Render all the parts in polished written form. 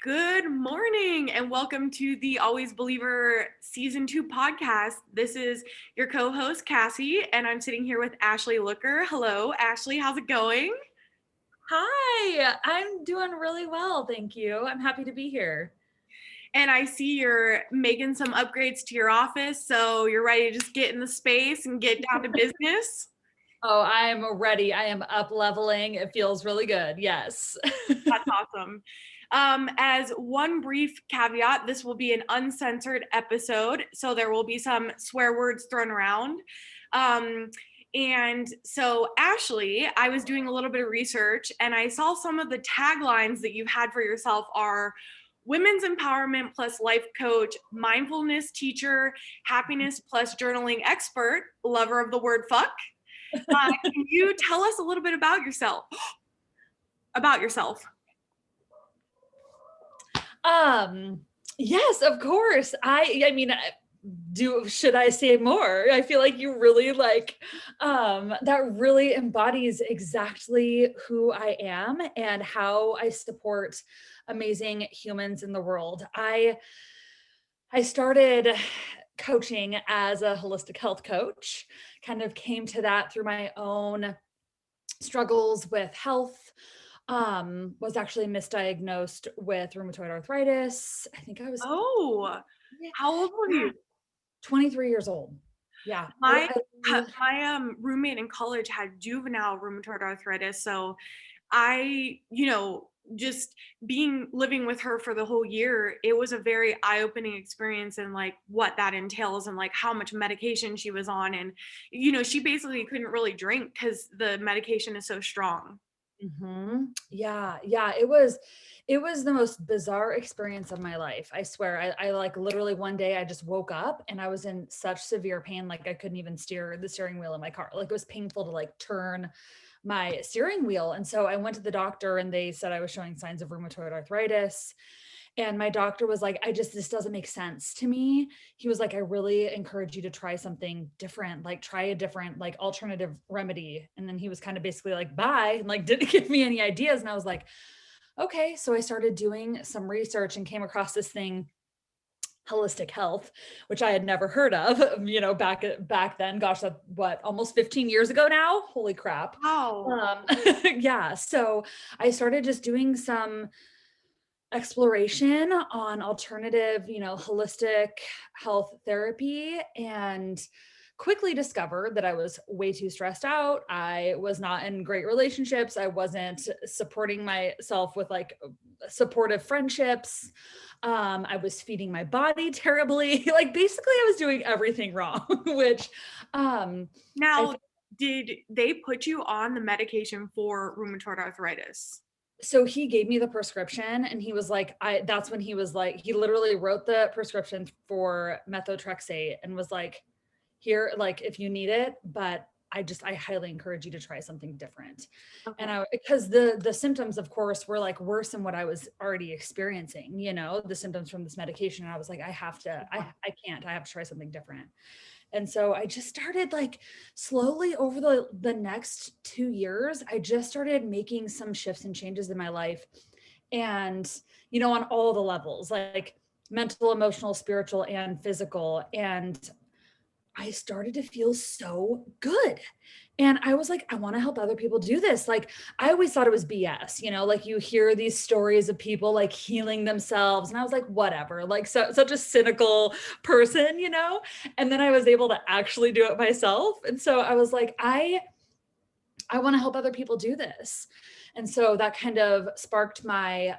Good morning and welcome to the Always Believer Season 2 podcast. This is your co-host Cassie and I'm sitting here with Ashley Looker. Hello, Ashley, how's it going? Hi, I'm doing really well, thank you. I'm happy to be here. And I see you're making some upgrades to your office, so you're ready to just get in the space and get down to business. Oh, I'm ready. I am up leveling. It feels really good. Yes. That's awesome. As one brief caveat, this will be an uncensored episode, so there will be some swear words thrown around. And so, Ashley, I was doing a little bit of research and I saw some of the taglines that you've had for yourself are women's empowerment plus life coach, mindfulness teacher, happiness plus journaling expert, lover of the word fuck. Can you tell us a little bit about yourself? About yourself. Um, yes, of course. I mean, should I say more? I feel like you really that really embodies exactly who I am and how I support amazing humans in the world. I started coaching as a holistic health coach, kind of came to that through my own struggles with health. Was actually misdiagnosed with rheumatoid arthritis. I think I was Oh, yeah, how old were yeah, you? 23 years old. Yeah. My my roommate in college had juvenile rheumatoid arthritis, so just being living with her for the whole year, it was a very eye-opening experience and like what that entails and like how much medication she was on and she basically couldn't really drink because the medication is so strong. Yeah, yeah, it was the most bizarre experience of my life. I swear. I like literally one day I just woke up and I was in such severe pain, like I couldn't even steer the steering wheel in my car. Like it was painful to like turn my steering wheel. And so I went to the doctor and they said I was showing signs of rheumatoid arthritis. And my doctor was like, this doesn't make sense to me. He was like, I really encourage you to try something different, like try a different, like alternative remedy. And then he was kind of basically like, bye, and like didn't give me any ideas. And I was like, okay. So I started doing some research and came across this thing, holistic health, which I had never heard of, back then. Gosh, that what, almost 15 years ago now? Holy crap. Wow. Yeah. So I started just doing some exploration on alternative, holistic health therapy and quickly discovered that I was way too stressed out. I was not in great relationships. I wasn't supporting myself with like supportive friendships. I was feeding my body terribly. Like basically I was doing everything wrong, which I Now, did they put you on the medication for rheumatoid arthritis? so he gave me the prescription and he was like, that's when he was like, he literally wrote the prescription for methotrexate and was like, here, like if you need it, but I highly encourage you to try something different. And Okay. because the symptoms of course were like worse than what I was already experiencing, the symptoms from this medication. And I was like, I can't, I have to try something different. And so I just started like slowly over the next 2 years, I just started making some shifts and changes in my life. And, on all the levels, like mental, emotional, spiritual, and physical. And I started to feel so good. And I was like, I want to help other people do this. Like, I always thought it was BS, like you hear these stories of people like healing themselves. And I was like, whatever, like, such a cynical person. And then I was able to actually do it myself. And so I was like, I want to help other people do this. And so that kind of sparked my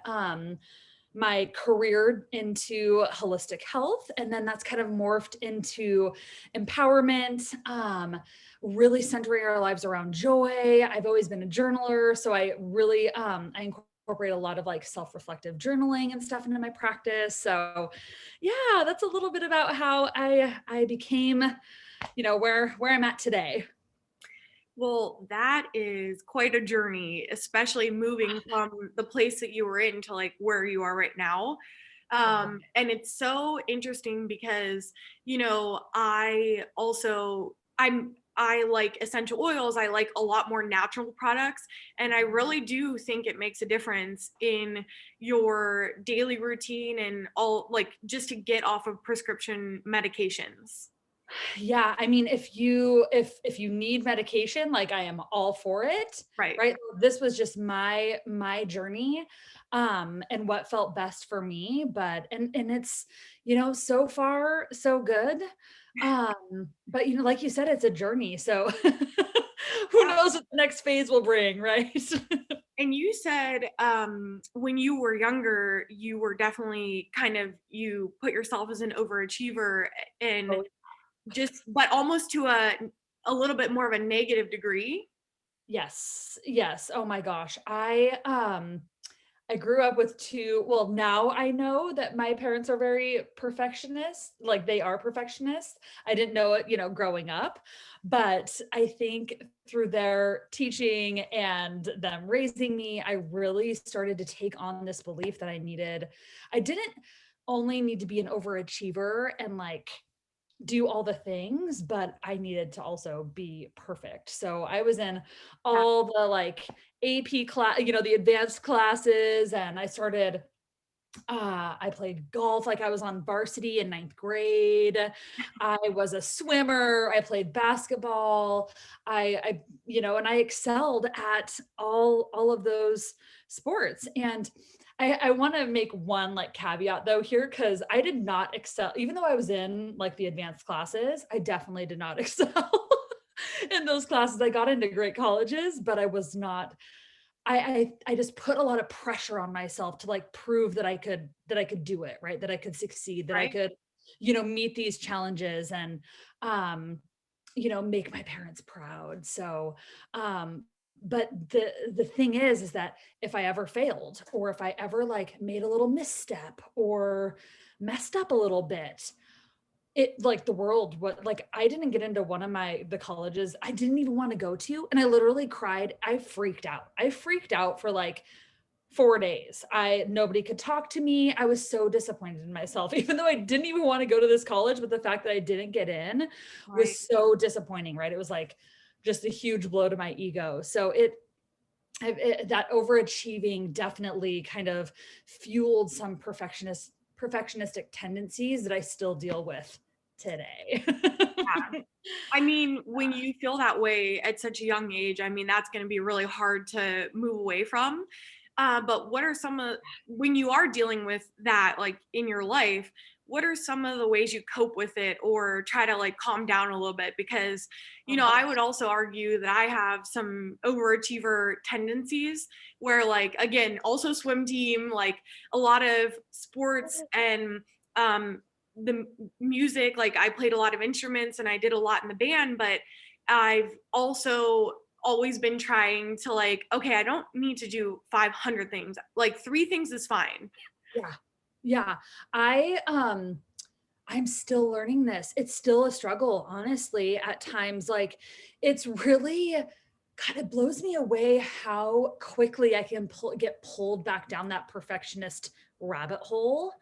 career into holistic health. And then that's kind of morphed into empowerment, really centering our lives around joy. I've always been a journaler. So I really, I incorporate a lot of like self-reflective journaling and stuff into my practice. So yeah, that's a little bit about how I became, where I'm at today. Well, that is quite a journey, especially moving from the place that you were in to like where you are right now. And it's so interesting because, I also I like essential oils. I like a lot more natural products. And I really do think it makes a difference in your daily routine and all, like, just to get off of prescription medications. Yeah, I mean, if you need medication, like I am all for it, Right. right? This was just my journey, and what felt best for me, but and it's, so far so good. But like you said, it's a journey, so who Yeah. knows what the next phase will bring, right? And you said when you were younger, you were definitely you put yourself as an overachiever and Oh, but almost to a little bit more of a negative degree. yes, yes. Oh my gosh. I grew up with two, well, now I know that my parents are very perfectionist, like they are perfectionists. I didn't know it, growing up, but I think through their teaching and them raising me, I really started to take on this belief that I didn't only need to be an overachiever and like do all the things, but I needed to also be perfect. So I was in Yeah. all the like AP class, the advanced classes, and I played golf like I was on varsity in ninth grade. I was a swimmer. I played basketball. And I excelled at all of those sports. And I want to make one like caveat though here, because I did not excel, even though I was in like the advanced classes, I definitely did not excel in those classes. I got into great colleges, but I was not I just put a lot of pressure on myself to like prove that I could do it, right? That I could succeed, that I Right. could, meet these challenges and um, make my parents proud. So but the thing is that if I ever failed or if I ever like made a little misstep or messed up a little bit, it like the world what like I didn't get into one of the colleges I didn't even want to go to, and I literally cried. I freaked out for like 4 days. I Nobody could talk to me. I was so disappointed in myself even though I didn't even want to go to this college, but the fact that I didn't get in Right. was so disappointing, right? It was like just a huge blow to my ego. So that overachieving definitely kind of fueled some perfectionistic tendencies that I still deal with today. Yeah. I mean, when you feel that way at such a young age, I mean, that's going to be really hard to move away from. But what are some of, when you are dealing with that, like in your life, what are some of the ways you cope with it or try to like calm down a little bit? Because, I would also argue that I have some overachiever tendencies where, like, again, also swim team, like a lot of sports and, the music, like I played a lot of instruments and I did a lot in the band, but I've also always been trying to, like, okay, I don't need to do 500 things. Like 3 things is fine. Yeah. Yeah. I I'm still learning this. It's still a struggle, honestly, at times. Like it's really God, it blows me away how quickly I can get pulled back down that perfectionist rabbit hole,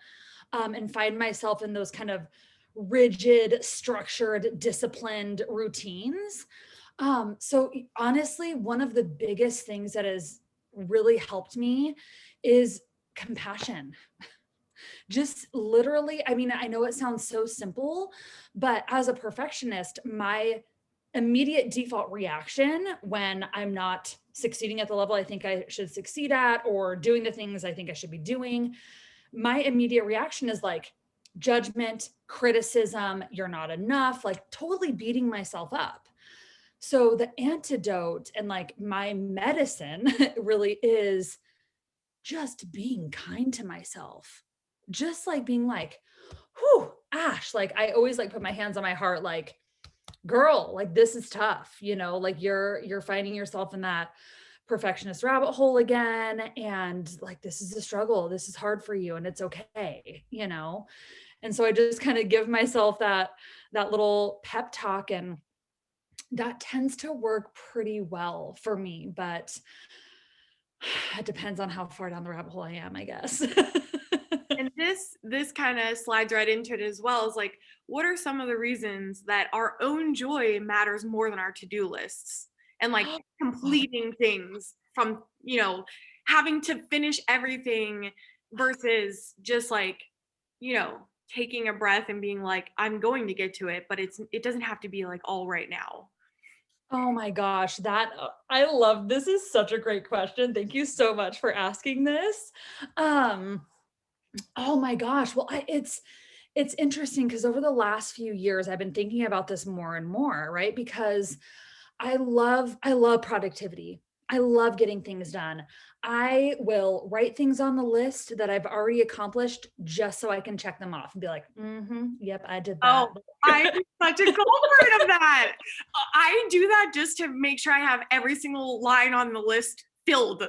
and find myself in those kind of rigid, structured, disciplined routines. So honestly, one of the biggest things that has really helped me is compassion. Just literally, I mean, I know it sounds so simple, but as a perfectionist, my immediate default reaction when I'm not succeeding at the level I think I should succeed at or doing the things I think I should be doing, my immediate reaction is like judgment, criticism, you're not enough, like totally beating myself up. So the antidote and like my medicine really is just being kind to myself. Just like being like, whew, Ash, like I always like put my hands on my heart, like, girl, like this is tough, like you're finding yourself in that perfectionist rabbit hole again. And like this is a struggle. This is hard for you and it's okay. And so I just kind of give myself that little pep talk, and that tends to work pretty well for me. But it depends on how far down the rabbit hole I am, I guess. And this kind of slides right into it as well. Is like, what are some of the reasons that our own joy matters more than our to-do lists? And like completing things from, having to finish everything versus just like, taking a breath and being like, I'm going to get to it, but it doesn't have to be like all right now. Oh my gosh, I love this is such a great question. Thank you so much for asking this. Um, oh my gosh. Well, it's interesting because over the last few years I've been thinking about this more and more, right? Because I love productivity. I love getting things done. I will write things on the list that I've already accomplished just so I can check them off and be like, yep, I did that. Oh, I'm such a culprit of that. I do that just to make sure I have every single line on the list filled.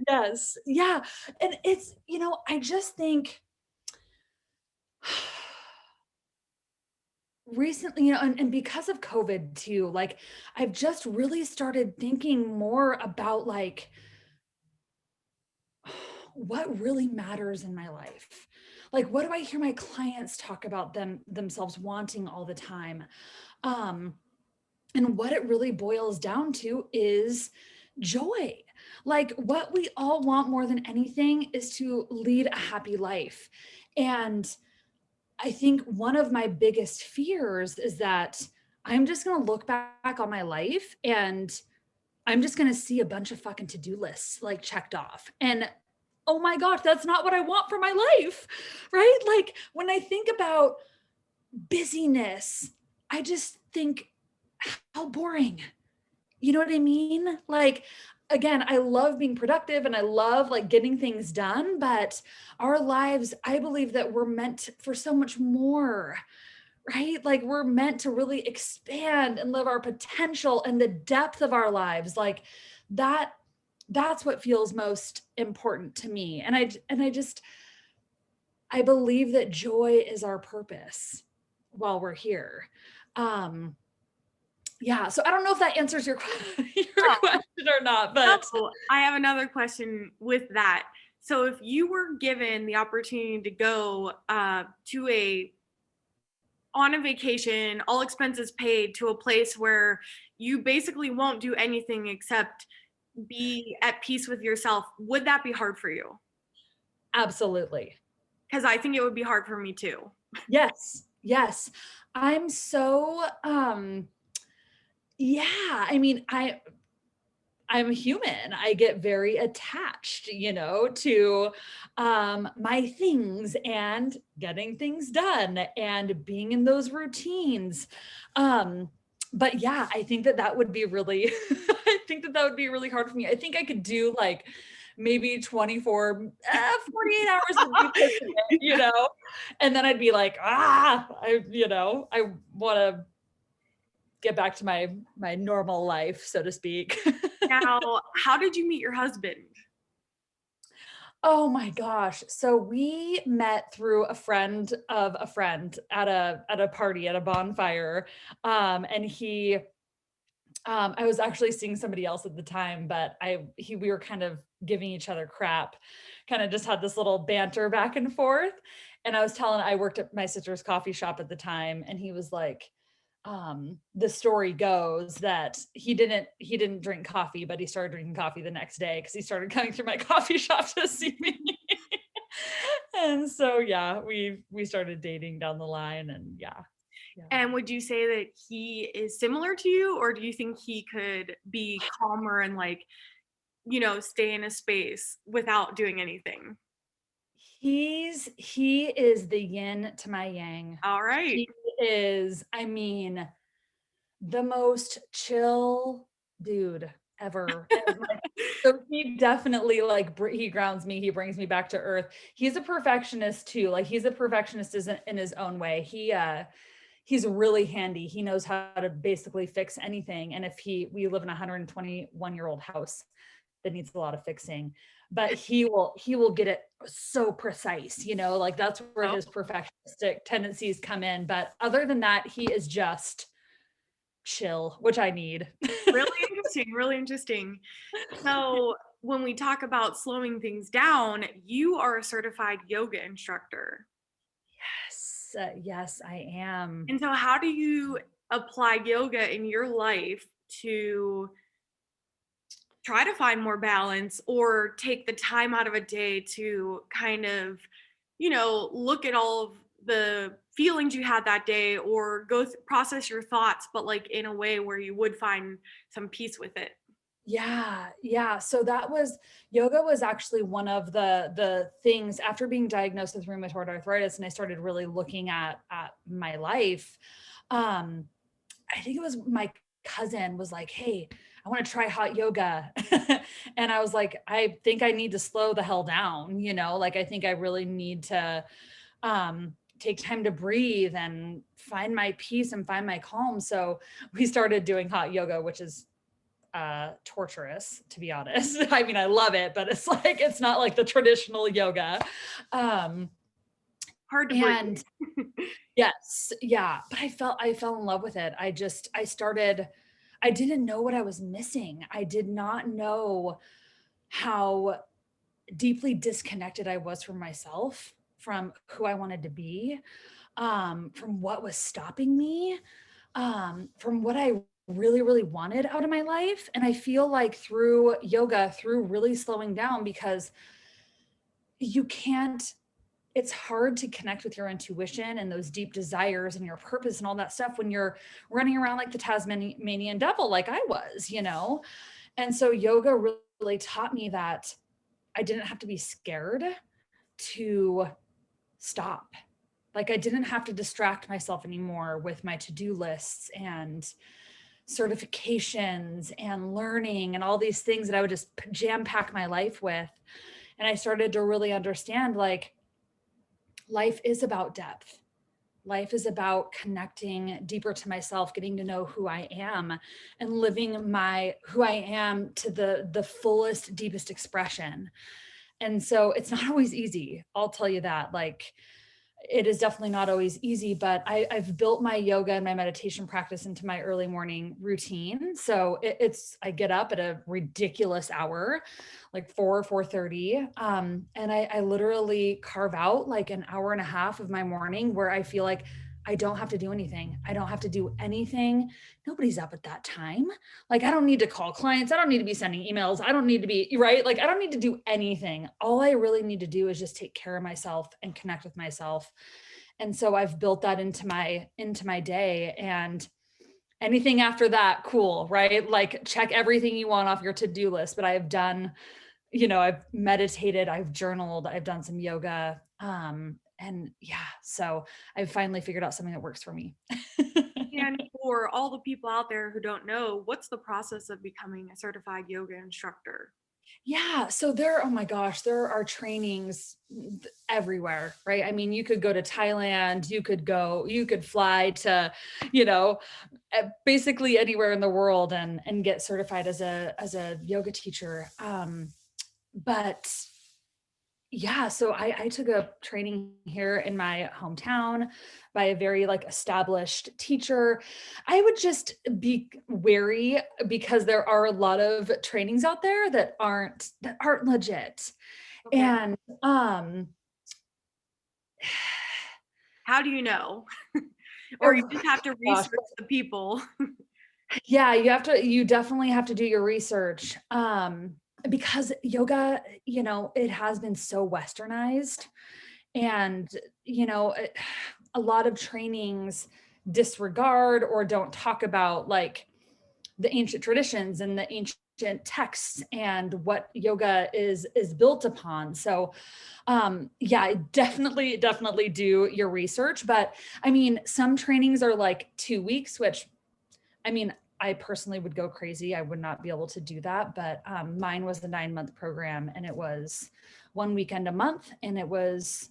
Yes. Yeah. And I just think recently, and because of COVID too, like I've just really started thinking more about like what really matters in my life. Like what do I hear my clients talk about themselves wanting all the time? Um, and what it really boils down to is joy. Like what we all want more than anything is to lead a happy life. And I think one of my biggest fears is that I'm just going to look back on my life and I'm just going to see a bunch of fucking to-do lists like checked off. And oh my gosh, that's not what I want for my life. Right? Like when I think about busyness, I just think how boring. You know what I mean? Like, again, I love being productive and I love like getting things done, but our lives, I believe that we're meant for so much more, right? Like, we're meant to really expand and live our potential and the depth of our lives. Like, that that's what feels most important to me. I believe that joy is our purpose while we're here. Um, yeah, so I don't know if that answers your your Oh, question or not, but no, I have another question with that. So if you were given the opportunity to go to a on a vacation, all expenses paid, to a place where you basically won't do anything except be at peace with yourself, would that be hard for you? absolutely. Because I think it would be hard for me too. Yes, yes. I'm so, yeah, I mean, I'm human. I get very attached, to my things and getting things done and being in those routines. Um, but yeah, I think that that would be really, I think that that would be really hard for me. I think I could do like maybe 24, 48 hours would be pushing it, and then I'd be like, I want to get back to my normal life, so to speak. Now, how did you meet your husband? Oh my gosh. So we met through a friend of a friend at a party at a bonfire. And I was actually seeing somebody else at the time, but we were kind of giving each other crap, kind of just had this little banter back and forth. And I worked at my sister's coffee shop at the time, and he was like, the story goes that he didn't drink coffee, but he started drinking coffee the next day because he started coming through my coffee shop to see me. And so yeah, we started dating down the line, and yeah. Yeah. And would you say that he is similar to you, or do you think he could be calmer and like, stay in a space without doing anything? He is the yin to my yang. All right. He is, I mean, the most chill dude ever. And like, so he definitely like he grounds me. He brings me back to earth. He's a perfectionist too. Like he's a perfectionist in his own way. He's really handy. He knows how to basically fix anything. And we live in a 121-year-old house that needs a lot of fixing, but he will get it so precise, like that's where Oh, his perfectionistic tendencies come in. But other than that, he is just chill, which I need. really interesting. Really interesting. So, when we talk about slowing things down, you are a certified yoga instructor. Yes, yes, I am. And so, how do you apply yoga in your life to try to find more balance or take the time out of a day to kind of, look at all of the feelings you had that day or process your thoughts, but like in a way where you would find some peace with it? Yeah, yeah. So that was yoga was actually one of the things after being diagnosed with rheumatoid arthritis and I started really looking at my life. Um, I think it was my cousin was like, "Hey, I want to try hot yoga." And I was like, "I think I need to slow the hell down, like I think I really need to take time to breathe and find my peace and find my calm." So we started doing hot yoga, which is torturous, to be honest. I mean, I love it, but it's like it's not like the traditional yoga. Um Hard to breathe. and yes, yeah, but I fell in love with it. I didn't know what I was missing. I did not know how deeply disconnected I was from myself, from who I wanted to be, from what was stopping me, from what I really, really wanted out of my life. And I feel like through yoga, through really slowing down, because you can't, it's hard to connect with your intuition and those deep desires and your purpose and all that stuff when you're running around like the Tasmanian devil, like I was. And so yoga really taught me that I didn't have to be scared to stop. Like I didn't have to distract myself anymore with my to-do lists and certifications and learning and all these things that I would just jam pack my life with. And I started to really understand like life is about depth. Life is about connecting deeper to myself, getting to know who I am and living my who I am to the fullest, deepest expression. And so it's not always easy. I'll tell you that. Like it is definitely not always easy, but I've built my yoga and my meditation practice into my early morning routine. So I get up at a ridiculous hour, like 4:30, and I literally carve out like an hour and a half of my morning where I feel like I don't have to do anything. I don't have to do anything. Nobody's up at that time. Like I don't need to call clients. I don't need to be sending emails. I don't need to be right. Like I don't need to do anything. All I really need to do is just take care of myself and connect with myself. And so I've built that into my day, and anything after that, cool, right? Like check everything you want off your to-do list. But I've done, I've meditated, I've journaled, I've done some yoga. And yeah, so I've finally figured out something that works for me. And for all the people out there who don't know, what's the process of becoming a certified yoga instructor? Yeah, so oh my gosh, there are trainings everywhere, right? I mean, you could go to Thailand, you could fly to, you know, basically anywhere in the world and get certified as a yoga teacher. But yeah, so I took a training here in my hometown by a very like established teacher. I would just be wary because there are a lot of trainings out there that aren't legit. Okay. And How do you know? Or you oh just have to gosh, research the people. yeah, you definitely have to do your research. Because yoga, it has been so westernized. And, a lot of trainings disregard or don't talk about like the ancient traditions and the ancient texts and what yoga is built upon. So yeah, definitely do your research. But I mean, some trainings are like 2 weeks, which I mean, I personally would go crazy. I would not be able to do that. But mine was a 9-month program and it was one weekend a month and it was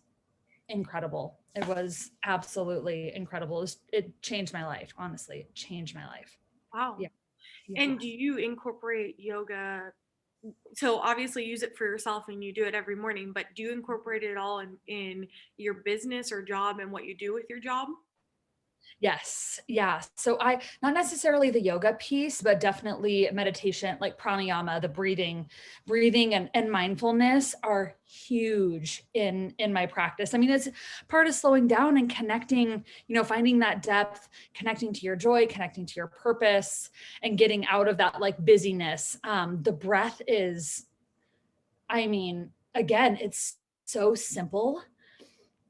incredible. It was absolutely incredible. It changed my life, honestly. It changed my life. Wow. Yeah. Yeah. And do you incorporate yoga? So obviously use it for yourself and you do it every morning, but do you incorporate it all in your business or job and what you do with your job? Yes. Yeah. So not necessarily the yoga piece, but definitely meditation, like pranayama, the breathing and mindfulness are huge in my practice. I mean, it's part of slowing down and connecting, finding that depth, connecting to your joy, connecting to your purpose, and getting out of that like busyness. The breath is, I mean, again, it's so simple,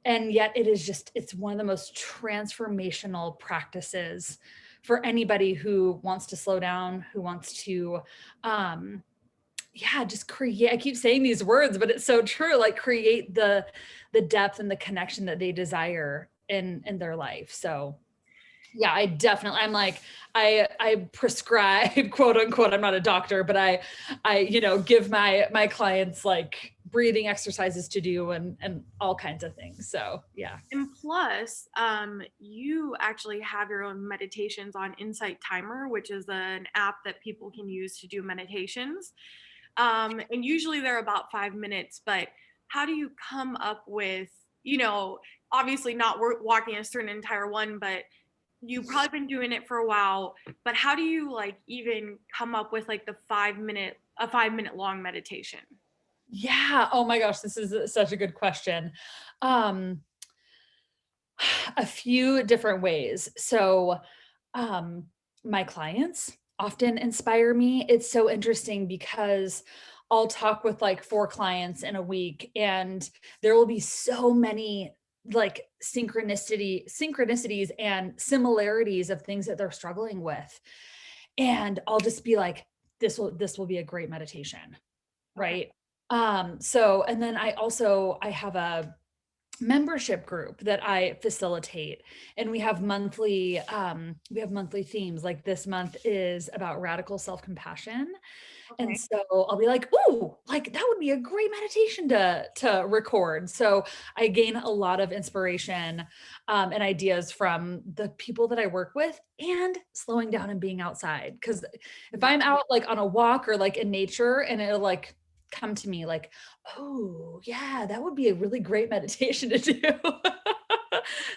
and yet it's one of the most transformational practices for anybody who wants to slow down, who wants to um just create. I keep saying these words, but it's so true, like create the depth and the connection that they desire in their life. So yeah, I'm like, I prescribe, quote unquote, I'm not a doctor, but I give my clients like breathing exercises to do and all kinds of things. So yeah. And plus, you actually have your own meditations on Insight Timer, which is an app that people can use to do meditations. And usually they're about 5 minutes, but how do you come up with, you know, obviously not walking us through an entire one, but you've probably been doing it for a while, but how do you like even come up with like a 5 minute long meditation? Yeah. Oh my gosh, this is such a good question. Um, a few different ways. So, um, my clients often inspire me. It's so interesting because I'll talk with like 4 clients in a week, and there will be so many like synchronicities and similarities of things that they're struggling with. And I'll just be like, this will be a great meditation, Okay. right? So and then I have a membership group that I facilitate, and we have monthly themes. Like this month is about radical self-compassion. And Okay. so I'll be like, "Ooh, like that would be a great meditation to record." So I gain a lot of inspiration and ideas from the people that I work with, and slowing down and being outside. Because if Yeah. I'm out like on a walk or like in nature, and it'll like come to me like, "Oh, yeah, that would be a really great meditation to do."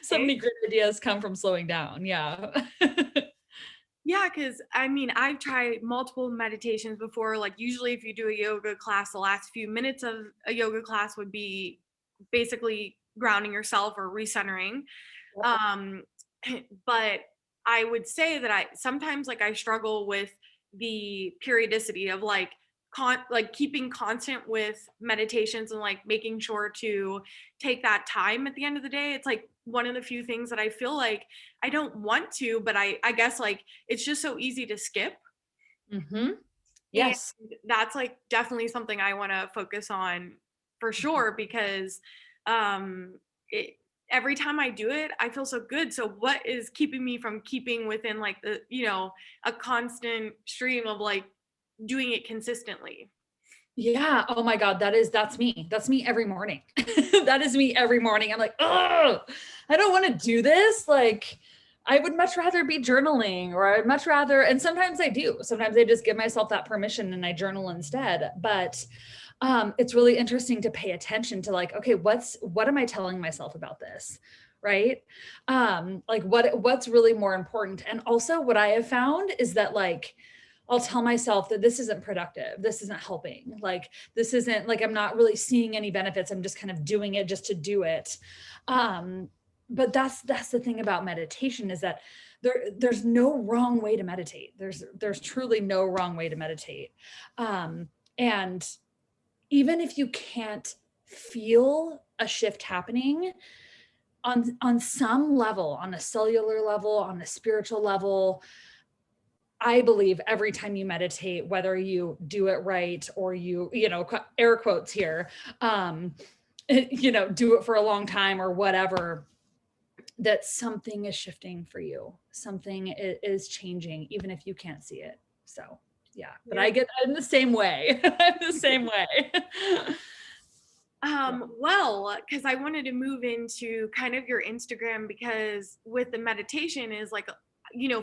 So Okay. many great ideas come from slowing down. Yeah. Yeah, because I mean, I've tried multiple meditations before. Like, usually, if you do a yoga class, the last few minutes of a yoga class would be basically grounding yourself or recentering. Um, but I would say that I sometimes like I struggle with the periodicity of like like keeping constant with meditations and like making sure to take that time at the end of the day. It's like one of the few things that I feel like I don't want to, but I guess like it's just so easy to skip. Hmm. And Yes. that's like definitely something I want to focus on for sure because um it, every time I do it, I feel so good. So what is keeping me from keeping within like a constant stream of like doing it consistently? Yeah. Oh my God. That's me. That's me every morning. That is me every morning. I'm like, oh, I don't want to do this. Like, I would much rather be journaling, or I'd much rather, and sometimes I do. Sometimes I just give myself that permission and I journal instead. But it's really interesting to pay attention to like, okay, what am I telling myself about this? Right. Like what's really more important. And also what I have found is that like I'll tell myself that this isn't productive. This isn't helping. Like this isn't like I'm not really seeing any benefits. I'm just kind of doing it just to do it. Um, but that's the thing about meditation is that there's no wrong way to meditate. There's truly no wrong way to meditate. And even if you can't feel a shift happening on some level, on a cellular level, on a spiritual level, I believe every time you meditate, whether you do it right or air quotes here, do it for a long time or whatever, that something is shifting for you. Something is changing, even if you can't see it. So, yeah, but Yeah. I'm the same way. I'm the same way. Yeah. Well, because I wanted to move into kind of your Instagram because with the meditation is like,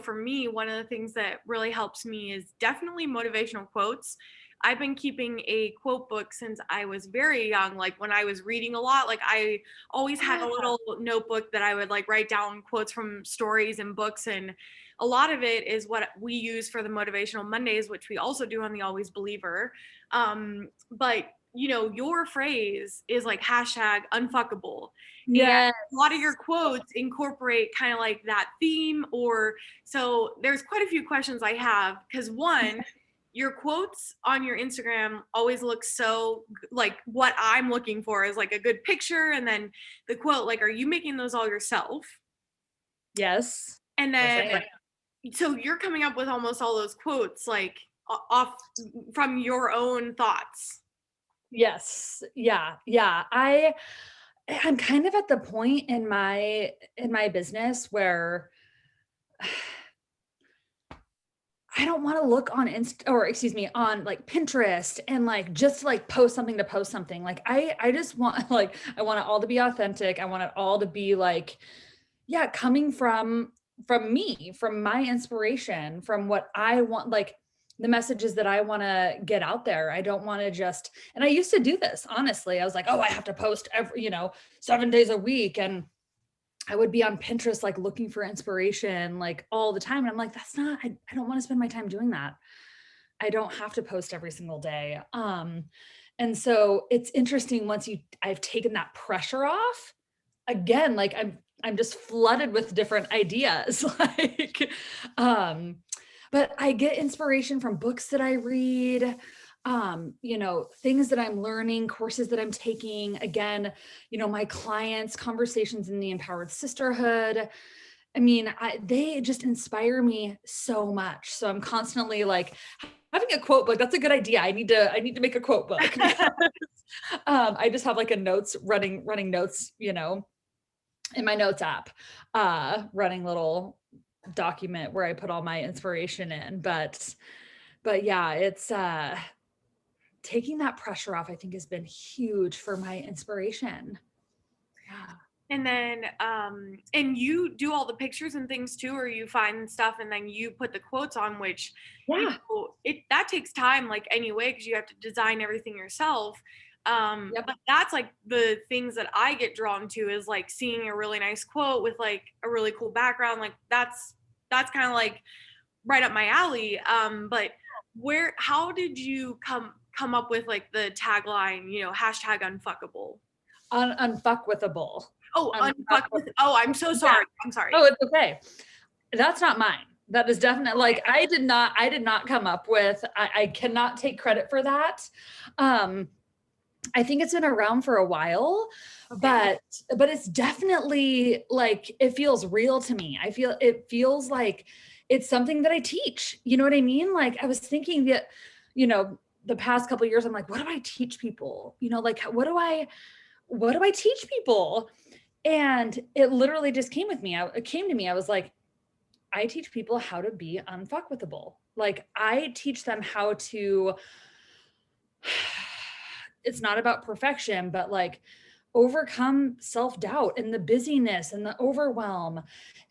for me, one of the things that really helps me is definitely motivational quotes. I've been keeping a quote book since I was very young. Like when I was reading a lot, like I always had a Yeah. little notebook that I would like write down quotes from stories and books. And a lot of it is what we use for the Motivational Mondays, which we also do on the Always Believer. But you know, your phrase is like hashtag unfuckable. And Yes. a lot of your quotes incorporate kind of like that theme. Or so there's quite a few questions I have, because one, your quotes on your Instagram always look so like what I'm looking for is like a good picture, and then the quote, like, are you making those all yourself? Yes. And Yes, I then am. so you're coming up with almost all those quotes like off from your own thoughts. Yes. Yeah. Yeah. I'm kind of at the point in my business where I don't want to look on or excuse me, on like Pinterest and like just like post something to post something. Like I just want like I want it all to be authentic. I want it all to be like, yeah, coming from me, from my inspiration, from what I want, like the messages that I want to get out there. I don't want to just, and I used to do this, honestly. I was like, oh, I have to post every, 7 days a week. And I would be on Pinterest, like looking for inspiration, like all the time. And I'm like, that's not, I don't want to spend my time doing that. I don't have to post every single day. And so it's interesting once I've taken that pressure off again, like I'm just flooded with different ideas. Like, but I get inspiration from books that I read, things that I'm learning, courses that I'm taking. Again, my clients, conversations in the Empowered Sisterhood. I mean, they just inspire me so much. So I'm constantly like having a quote book. That's a good idea. I need to make a quote book. I just have like a notes running notes, in my notes app, running little document where I put all my inspiration in. But yeah, it's taking that pressure off, I think has been huge for my inspiration. Yeah. And then and you do all the pictures and things too, or you find stuff and then you put the quotes on, which Yeah. it that takes time like anyway, because you have to design everything yourself. Yep. But that's like the things that I get drawn to, is like seeing a really nice quote with like a really cool background. Like that's kind of like right up my alley. But how did you come up with like the tagline, hashtag unfuckable? Unfuckwithable. Oh, Unfuck- oh, I'm so yeah. sorry. I'm sorry. Oh, it's okay. That's not mine. That is definitely like I did not come up with. I cannot take credit for that. I think it's been around for a while, Okay. but it's definitely like it feels real to me. It feels like it's something that I teach. You know what I mean? Like I was thinking that, the past couple of years, I'm like, what do I teach people? Like what do I teach people? And it literally just came with me. It came to me. I was like, I teach people how to be unfuckwithable. Like I teach them how to it's not about perfection, but like overcome self-doubt and the busyness and the overwhelm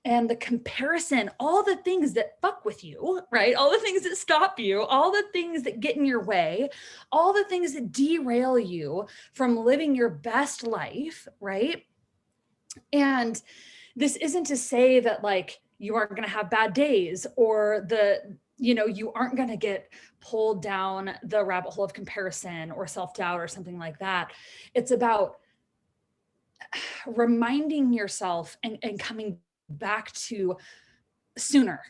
and the comparison, all the things that fuck with you, right? All the things that stop you, all the things that get in your way, all the things that derail you from living your best life, right? And this isn't to say that like you aren't going to have bad days or you aren't going to get pulled down the rabbit hole of comparison or self-doubt or something like that. It's about reminding yourself and coming back to sooner,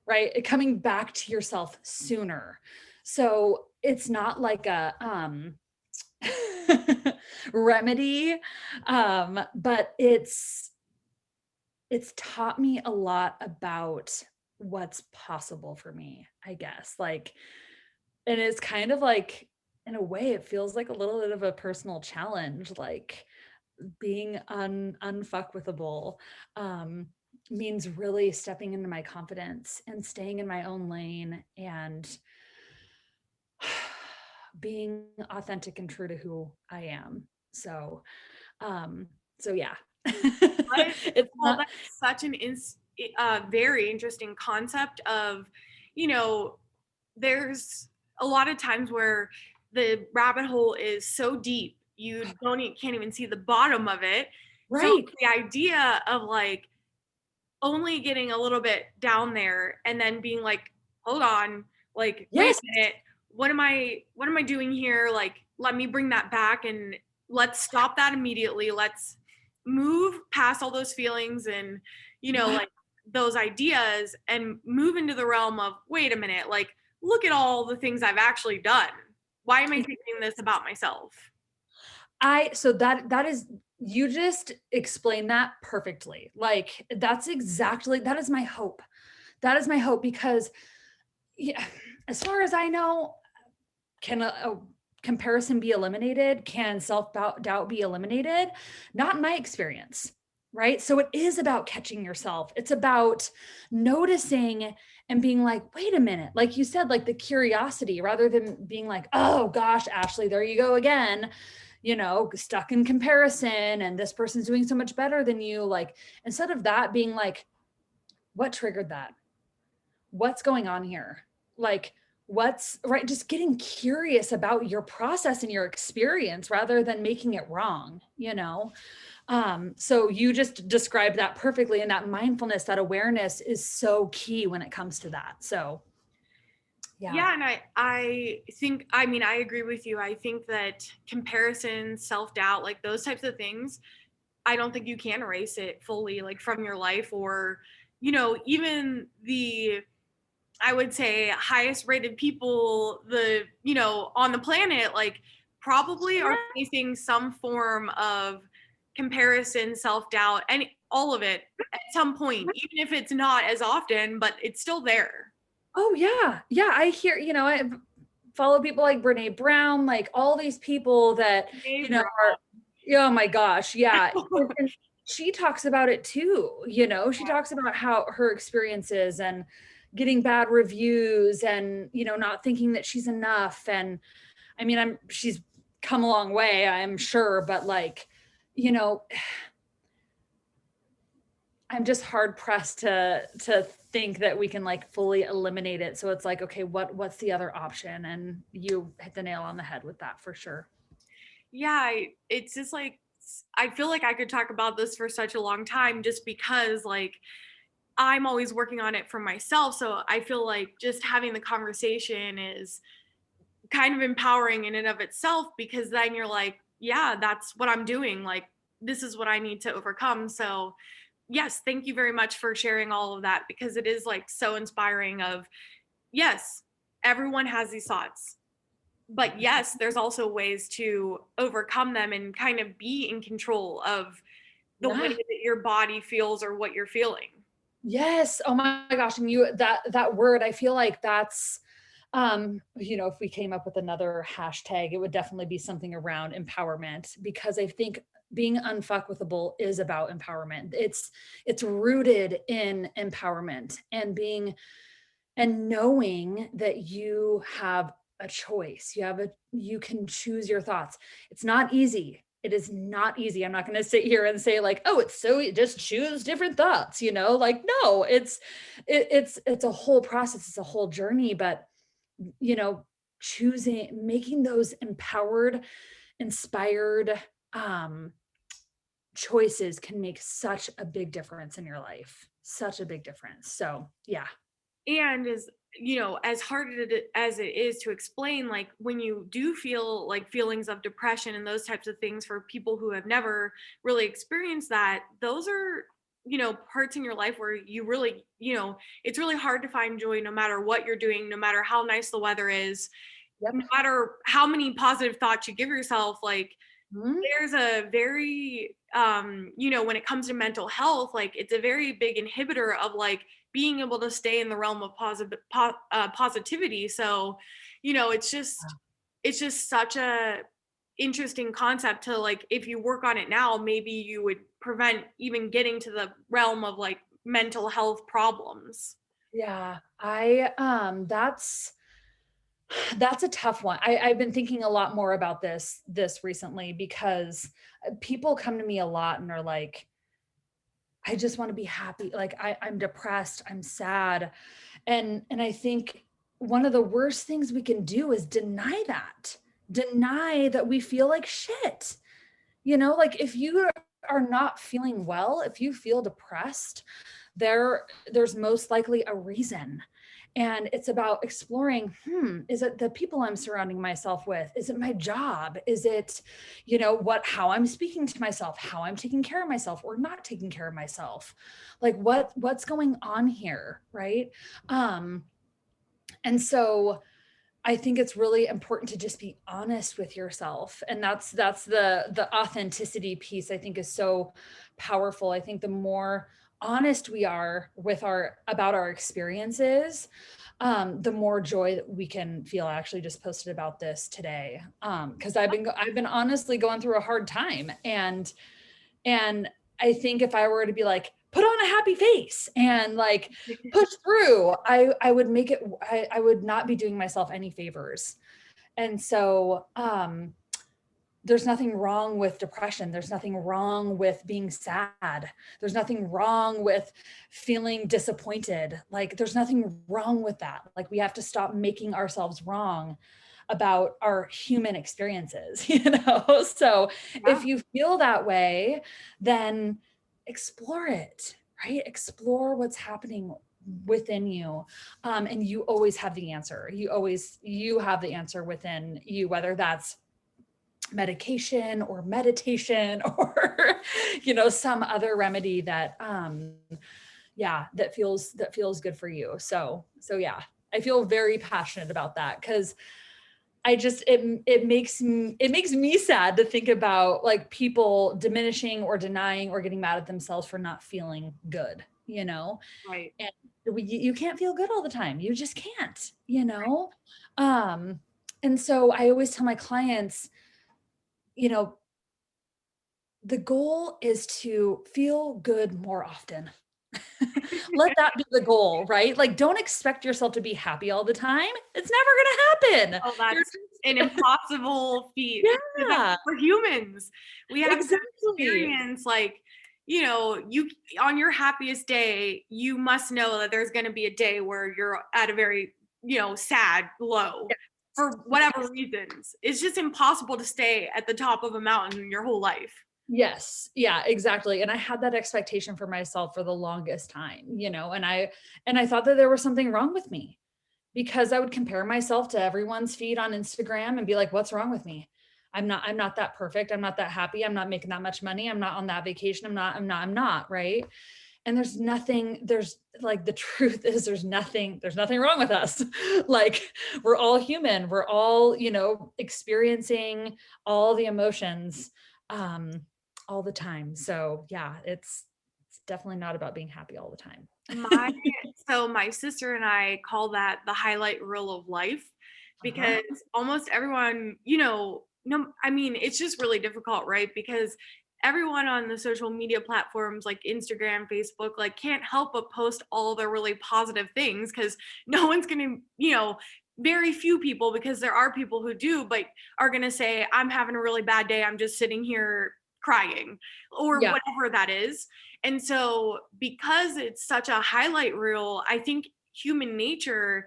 right? Coming back to yourself sooner. So it's not like a remedy, but it's taught me a lot about what's possible for me, I guess. Like, and it's kind of like, in a way, it feels like a little bit of a personal challenge, like being unfuckwithable means really stepping into my confidence and staying in my own lane and being authentic and true to who I am. Um, so yeah. It's Well, not. that's such an very interesting concept of, you know, there's a lot of times where the rabbit hole is so deep, you can't even see the bottom of it. So Right. the idea of like only getting a little bit down there and then being like, hold on, like, wait Yes. a minute, what am I doing here? Like, let me bring that back and let's stop that immediately. Let's move past all those feelings and, Yeah. like those ideas and move into the realm of, wait a minute, like, look at all the things I've actually done. Why am I thinking this about myself? So that is, you just explained that perfectly. Like that's exactly, that is my hope. That is my hope because, yeah, as far as I know, can a comparison be eliminated? Can self-doubt be eliminated? Not in my experience, right? So it is about catching yourself. It's about noticing and being like, wait a minute, like you said, like the curiosity rather than being like, oh gosh, Ashley, there you go again, stuck in comparison and this person's doing so much better than you. Like, instead of that, being like, what triggered that? What's going on here? Like, what's right? Just getting curious about your process and your experience rather than making it wrong. So you just described that perfectly. And that mindfulness, that awareness is so key when it comes to that. So, yeah. Yeah, and I think, I mean, I agree with you. I think that comparison, self-doubt, like those types of things, I don't think you can erase it fully like from your life, or even the, I would say, highest rated people, on the planet, like probably are facing some form of comparison, self-doubt, and all of it at some point, even if it's not as often, but it's still there. Oh yeah. Yeah. I hear, I follow people like Brene Brown, like all these people that, Hey, are, oh my gosh. Yeah. And she talks about it too. She talks about how her experiences and getting bad reviews and, not thinking that she's enough. And I mean, she's come a long way, I'm sure, but like, you know, I'm just hard pressed to think that we can like fully eliminate it. So it's like, okay, what's the other option? And you hit the nail on the head with that for sure. Yeah, it's just like, I feel like I could talk about this for such a long time just because like I'm always working on it for myself. So I feel like just having the conversation is kind of empowering in and of itself, because then you're like, yeah, that's what I'm doing. Like, this is what I need to overcome. So, yes, thank you very much for sharing all of that, because it is like so inspiring of, yes, everyone has these thoughts. But yes, there's also ways to overcome them and kind of be in control of the way Yeah. that your body feels or what you're feeling. Yes. Oh my gosh. And that word, I feel like that's if we came up with another hashtag, it would definitely be something around empowerment because I think being unfuckwithable is about empowerment. It's rooted in empowerment and being and knowing that you have a choice. You can choose your thoughts. It's not easy. It is not easy. I'm not going to sit here and say like, oh, it's so just choose different thoughts. Like no, it's a whole process, it's a whole journey, but you know, making those empowered, inspired choices can make such a big difference in your life. Such a big difference. So, yeah. And as hard as it is to explain, like when you do feel like feelings of depression and those types of things, for people who have never really experienced that, those are parts in your life where you really, it's really hard to find joy no matter what you're doing, no matter how nice the weather is, no Yep. matter how many positive thoughts you give yourself. Like, Mhm. there's a very when it comes to mental health, like it's a very big inhibitor of like being able to stay in the realm of positivity. So it's just such a interesting concept to, like, if you work on it now, maybe you would prevent even getting to the realm of like mental health problems. Yeah. That's a tough one. I've been thinking a lot more about this recently because people come to me a lot and are like, I just want to be happy. Like I'm depressed, I'm sad. And I think one of the worst things we can do is deny that we feel like shit. Like if you are not feeling well, if you feel depressed, there's most likely a reason. And it's about exploring, is it the people I'm surrounding myself with? Is it my job? Is it, how I'm speaking to myself, how I'm taking care of myself or not taking care of myself? Like what's going on here, right? And so I think it's really important to just be honest with yourself. And that's the authenticity piece I think is so powerful. I think the more honest we are with about our experiences, the more joy that we can feel. I actually just posted about this today. Because I've been honestly going through a hard time. And I think if I were to be like, put on a happy face and like push through, I would make it, I would not be doing myself any favors. And so there's nothing wrong with depression. There's nothing wrong with being sad. There's nothing wrong with feeling disappointed. Like there's nothing wrong with that. Like we have to stop making ourselves wrong about our human experiences, So Yeah. if you feel that way, then explore it, right? Explore what's happening within you. And you always have the answer. You have the answer within you, whether that's medication or meditation or some other remedy that that feels good for you. So yeah, I feel very passionate about that because it makes me sad to think about like people diminishing or denying or getting mad at themselves for not feeling good, Right. and you can't feel good all the time. You just can't. um and so I always tell my clients, you know the goal is to feel good more often. Let that be the goal, right? Like, don't expect yourself to be happy all the time. It's never going to happen. Oh, You're that's an impossible feat because that's Yeah, for humans. We have to exactly. experience like, you on your happiest day, you must know that there's going to be a day where you're at a very, sad low for whatever Yes. reasons. It's just impossible to stay at the top of a mountain your whole life. Yes. Yeah, exactly. And I had that expectation for myself for the longest time, and I thought that there was something wrong with me because I would compare myself to everyone's feed on Instagram and be like, what's wrong with me? I'm not that perfect. I'm not that happy. I'm not making that much money. I'm not on that vacation. I'm not, right? And there's like the truth is there's nothing wrong with us. Like we're all human. We're all, experiencing all the emotions um all the time. So yeah, it's definitely not about being happy all the time. My so my sister and I call that the highlight reel of life Uh-huh. because almost everyone, no, I mean, it's just really difficult, right? Because everyone on the social media platforms like Instagram, Facebook, like can't help but post all their really positive things because no one's gonna, very few people, because there are people who do, but are gonna say, I'm having a really bad day. I'm just sitting here crying or Yeah. whatever that is. And so, because it's such a highlight reel, I think human nature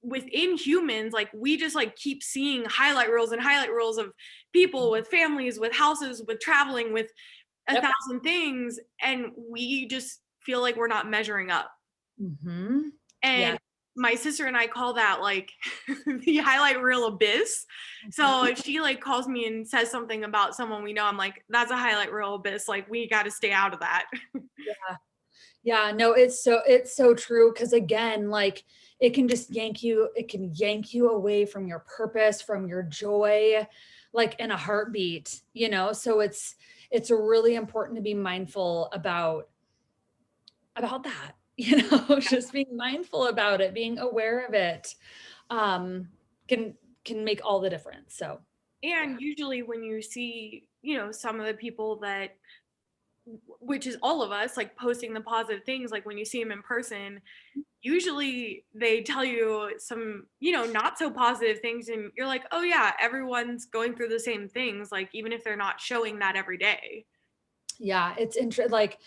within humans, like we just like keep seeing highlight reels and highlight reels of people with families, with houses, with traveling, with a Yep. thousand things. And we just feel like we're not measuring up. Mhm. And Yeah. my sister and I call that like the highlight reel abyss. So Mhm. if she like calls me and says something about someone we know, I'm like, that's a highlight reel abyss. Like we got to stay out of that. Yeah. Yeah, no, it's so true because again, like it can yank you away from your purpose, from your joy, like in a heartbeat. So it's really important to be mindful about that, just being mindful about it, being aware of it, um, can can make all the difference. So yeah. And usually when you see, some of the people that, which is all of us, like posting the positive things, like when you see them in person, usually they tell you some, not so positive things. And you're like, oh yeah, everyone's going through the same things, like even if they're not showing that every day. Yeah, it's interesting. Like,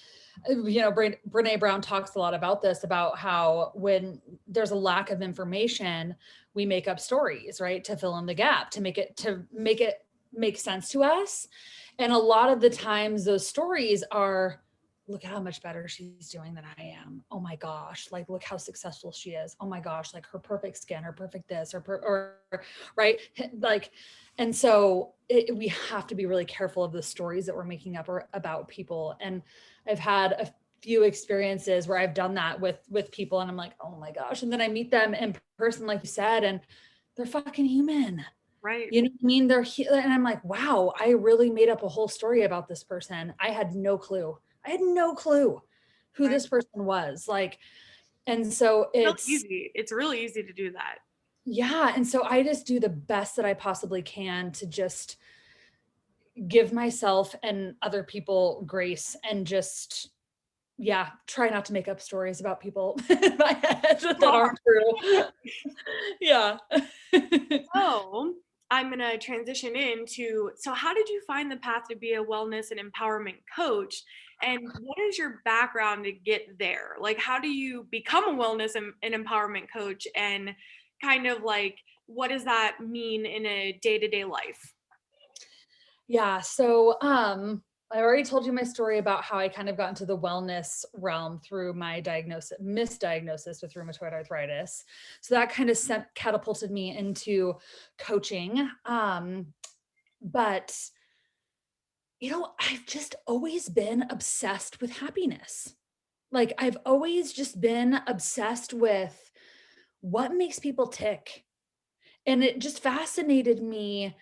Brene Brown talks a lot about this, about how when there's a lack of information, we make up stories, right? To fill in the gap, to make it make sense to us. And a lot of the times those stories are, look at how much better she's doing than I am. Oh my gosh, like look how successful she is. Oh my gosh, like her perfect skin, her perfect this, or right? Like, and so we have to be really careful of the stories that we're making up about people. And I've had a few experiences where I've done that with people, and I'm like, oh my gosh. And then I meet them in person, like you said, and they're fucking human. Right. You know what I mean? And I'm like, wow, I really made up a whole story about this person. I had no clue. I had no clue who Right. this person was. Like, and so Really it's, easy. It's really easy to do that. yeah. And so I just do the best that I possibly can to just give myself and other people grace, and just, yeah, try not to make up stories about people in my head that aren't true. Yeah. So I'm going to transition into, so how did you find the path to be a wellness and empowerment coach? And what is your background to get there? Like, how do you become a wellness and empowerment coach? And kind of like, what does that mean in a day-to-day life? Yeah. So, I already told you my story about how I kind of got into the wellness realm through my misdiagnosis with rheumatoid arthritis. So that kind of catapulted me into coaching. But I've just always been obsessed with happiness. Like, I've always just been obsessed with what makes people tick. And it just fascinated me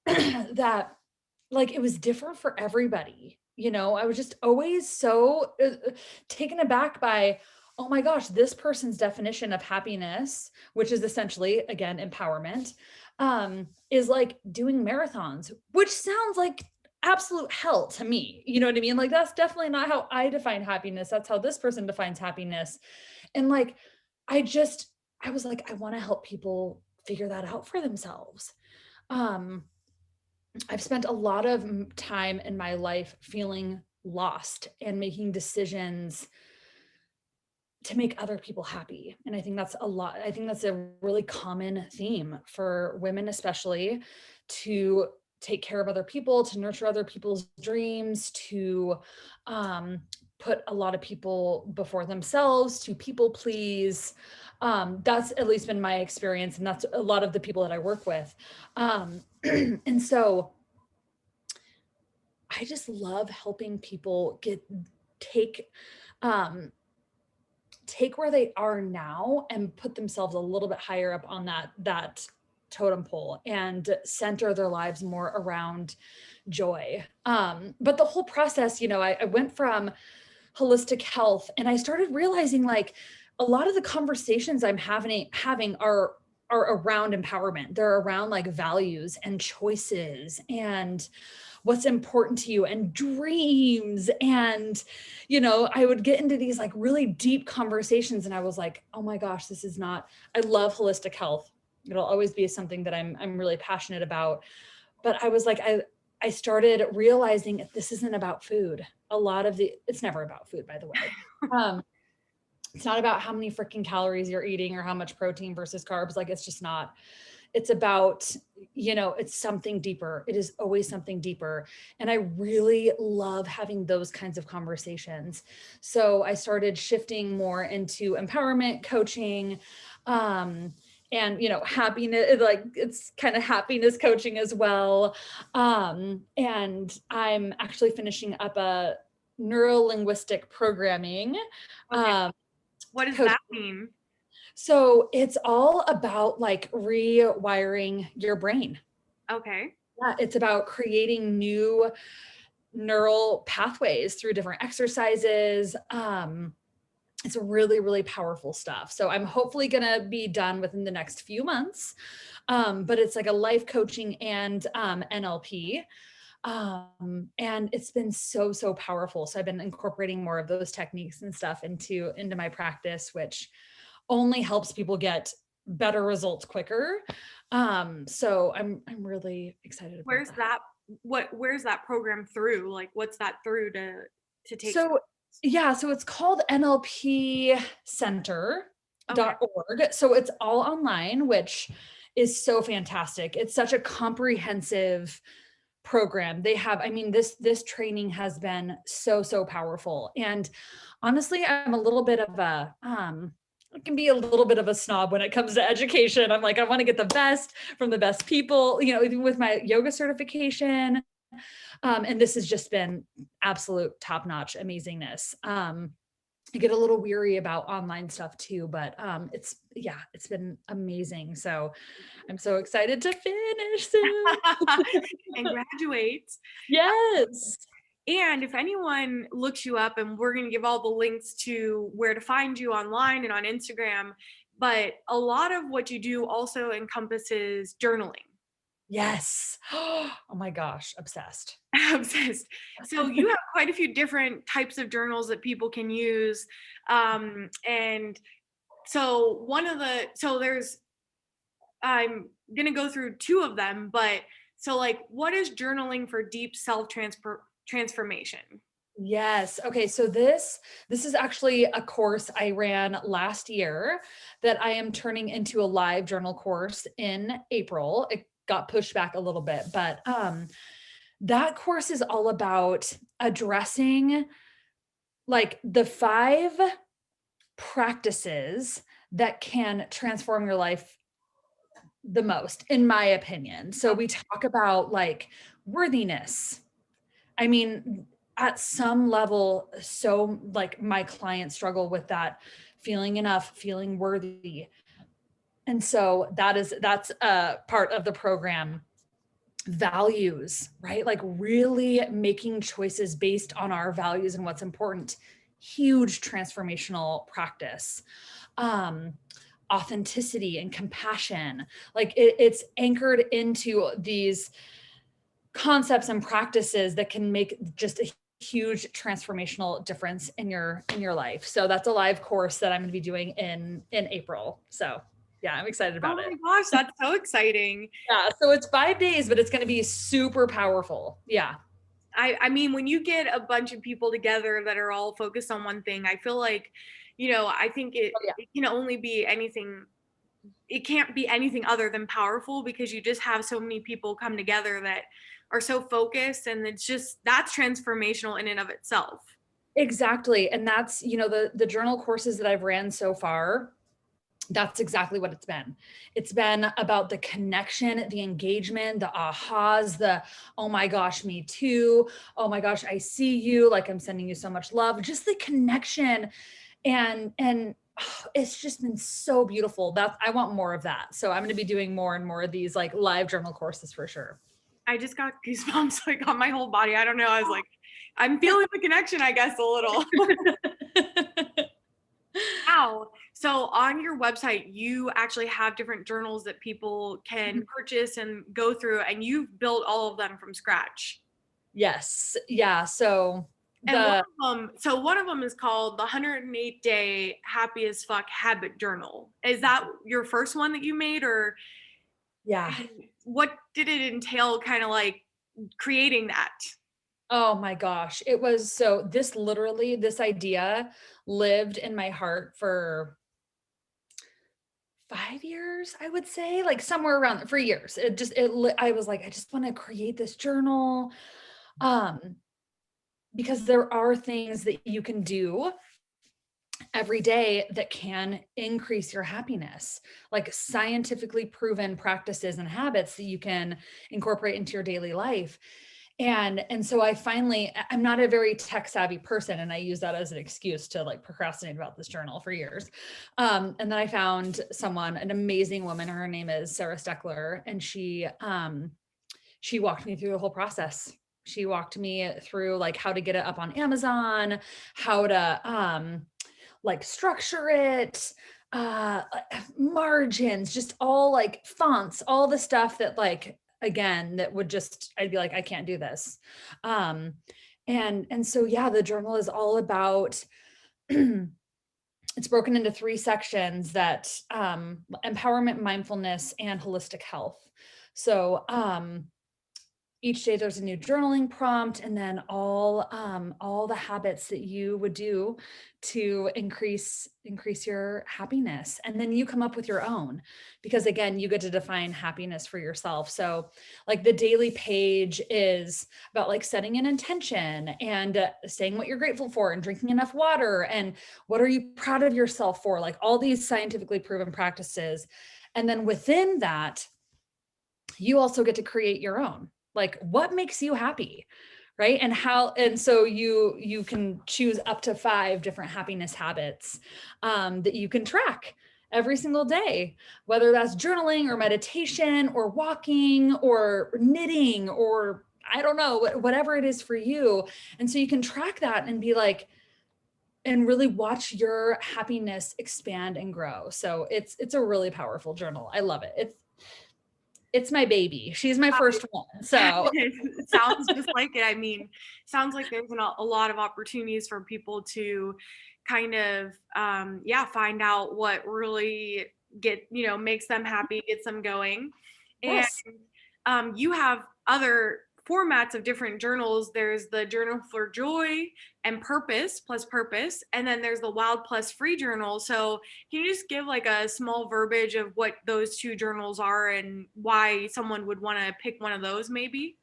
that, like, it was different for everybody. I was just always so taken aback by, oh my gosh, this person's definition of happiness, which is essentially, again, empowerment, is like doing marathons, which sounds like absolute hell to me. You know what I mean? Like, that's definitely not how I define happiness. That's how this person defines happiness. And like, I just, I was like, I want to help people figure that out for themselves. Um, I've spent a lot of time in my life feeling lost and making decisions to make other people happy. And I think that's a lot. I think that's a really common theme for women, especially, to take care of other people, to nurture other people's dreams, to um, put a lot of people before themselves, to people please. That's at least been my experience. And that's a lot of the people that I work with. And so, I just love helping people take um take where they are now and put themselves a little bit higher up on that totem pole, and center their lives more around joy. But the whole process, I went from holistic health, and I started realizing, like, a lot of the conversations I'm having are around empowerment. They're around like values and choices and what's important to you and dreams. And I would get into these like really deep conversations, and I was like, oh my gosh, this is not, I love holistic health. It'll always be something that I'm really passionate about. But I was like, I started realizing this isn't about food. It's never about food, by the way. um it's not about how many freaking calories you're eating or how much protein versus carbs. Like, it's just not. It's about, it's something deeper. It is always something deeper. And I really love having those kinds of conversations. So I started shifting more into empowerment coaching, and happiness, like it's kind of happiness coaching as well. And I'm actually finishing up a neuro-linguistic programming Okay. um, What does coach. that mean? So it's all about like rewiring your brain. Okay. Yeah, it's about creating new neural pathways through different exercises. It's really, really powerful stuff. So I'm hopefully going to be done within the next few months. But it's like a life coaching and NLP. And it's been so powerful. So I've been incorporating more of those techniques and stuff into my practice, which only helps people get better results quicker. So I'm really excited about Where's that. that? where's that program through? Like, what's that through to take? So yeah, so it's called Okay. nlpcenter.org. So it's all online, which is so fantastic. It's such a comprehensive program. They have, I mean, this training has been so powerful. And honestly, I'm a little bit of a I can be a little bit of a snob when it comes to education. I'm like, I want to get the best from the best people, you know, even with my yoga certification. And this has just been absolute top-notch amazingness. I get a little weary about online stuff too, but it's been amazing. So I'm so excited to finish soon. And graduate. Yes. And if anyone looks you up, and we're going to give all the links to where to find you online and on Instagram, but a lot of what you do also encompasses journaling. Yes. Oh my gosh, obsessed. Obsessed. So you have quite a few different types of journals that people can use. And so there's, I'm going to go through two of them, but so like, what is journaling for deep transformation? Yes. Okay. So this is actually a course I ran last year that I am turning into a live journal course in April. It got pushed back a little bit, but that course is all about addressing like the 5 practices that can transform your life the most, in my opinion. So we talk about like worthiness. I mean, at some level, so like my clients struggle with that feeling enough, feeling worthy. And so that's a part of the program. Values, right? Like really making choices based on our values and what's important. Huge transformational practice. Um, Authenticity and compassion. Like it's anchored into these concepts and practices that can make just a huge transformational difference in your life. So that's a live course that I'm going to be doing in April. So yeah, I'm excited Oh about my it. gosh, that's so exciting. Yeah, so it's 5 days, but it's going to be super powerful. Yeah. I mean, when you get a bunch of people together that are all focused on one thing, I feel like, I think Oh, yeah. it can only be anything, it can't be anything other than powerful, because you just have so many people come together that are so focused, and that's transformational in and of itself. Exactly. And that's, the journal courses that I've ran so far, that's exactly what it's been. It's been about the connection, the engagement, the ahas, the, oh my gosh, me too. Oh my gosh, I see you. Like I'm sending you so much love. Just the connection. And oh, it's just been so beautiful. I want more of that. So I'm going to be doing more and more of these like live journal courses for sure. I just got goosebumps like on my whole body. I don't know. I was like, I'm feeling the connection, I guess, a little. Wow. So on your website, you actually have different journals that people can purchase and go through, and you've built all of them from scratch. Yes. Yeah. So And the one of them is called the 108-day Happy as Fuck Habit Journal. Is that your first one that you made, or yeah. what did it entail, kind of like creating that? Oh my gosh. It was so this idea lived in my heart for 5 years, I would say, like somewhere around for years. I was like, I just want to create this journal. Um, because there are things that you can do every day that can increase your happiness, like scientifically proven practices and habits that you can incorporate into your daily life. And so I'm not a very tech savvy person, and I use that as an excuse to like procrastinate about this journal for years. And then I found an amazing woman. Her name is Sarah Steckler, and she walked me through the whole process. She walked me through like how to get it up on Amazon, how to like structure it, uh margins, just all like fonts, all the stuff that like again that would just I'd be like, I can't do this. um and so yeah, the journal is all about it's broken into 3 sections that empowerment, mindfulness, and holistic health. So each day there's a new journaling prompt, and then all the habits that you would do to increase your happiness, and then you come up with your own, because again, you get to define happiness for yourself. So like the daily page is about like setting an intention and saying what you're grateful for and drinking enough water and what are you proud of yourself for, like all these scientifically proven practices. And then within that, you also get to create your own, like what makes you happy, right? And how, and so you can choose up to 5 different happiness habits that you can track every single day, whether that's journaling or meditation or walking or knitting or I don't know, whatever it is for you. And so you can track that and be like, and really watch your happiness expand and grow. So it's a really powerful journal. I love it. It's my baby. She's my first one. So It sounds just like it. I mean, sounds like there's a lot of opportunities for people to kind of, yeah, find out what really makes them happy, gets them going. And yes. you have other formats of different journals. There's the journal for joy and purpose plus purpose, and then there's the wild plus free journal. So can you just give like a small verbiage of what those two journals are and why someone would want to pick one of those maybe?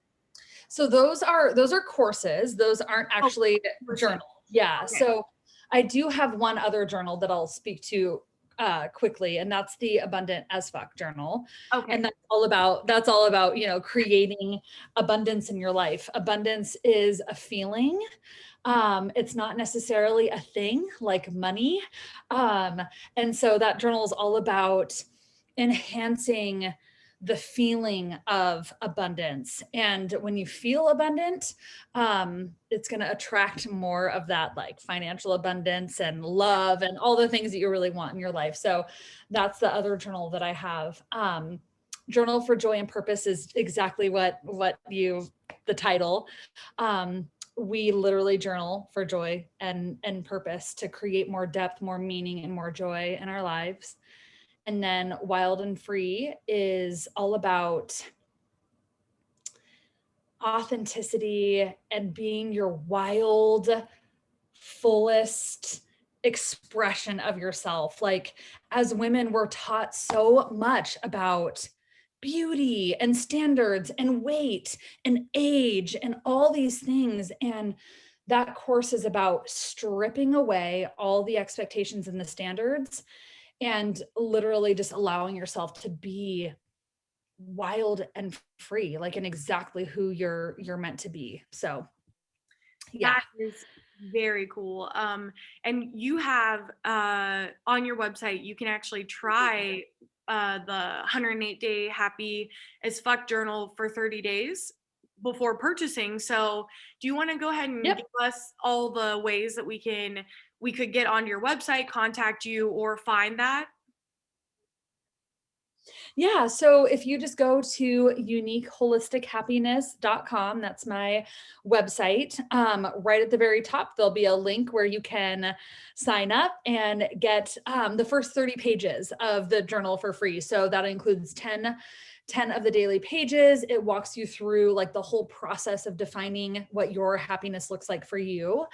So those are courses. Those aren't Oh, actually person. journals. Yeah. Okay. So I do have one other journal that I'll speak to quickly, and that's the Abundant as Fuck journal. Okay. And that's all about, creating abundance in your life. Abundance is a feeling. It's not necessarily a thing like money. Um, and so that journal is all about enhancing the feeling of abundance. And when you feel abundant, it's going to attract more of that like financial abundance and love and all the things that you really want in your life. So that's the other journal that I have. Journal for Joy and Purpose is exactly the title. We literally journal for joy and purpose to create more depth, more meaning, and more joy in our lives. And then Wild and Free is all about authenticity and being your wild, fullest expression of yourself. Like, as women, we're taught so much about beauty and standards and weight and age and all these things. And that course is about stripping away all the expectations and the standards and literally just allowing yourself to be wild and free, like in exactly who you're meant to be. So yeah. That is very cool. And you have on your website, you can actually try the 108-day happy as fuck journal for 30 days before purchasing. So do you want to go ahead and Yep. give us all the ways that we could get onto your website, contact you, or find that? Yeah. So if you just go to uniqueholistichappiness.com, that's my website. Right at the very top, there'll be a link where you can sign up and get the first 30 pages of the journal for free. So that includes 10 of the daily pages. It walks you through like the whole process of defining what your happiness looks like for you.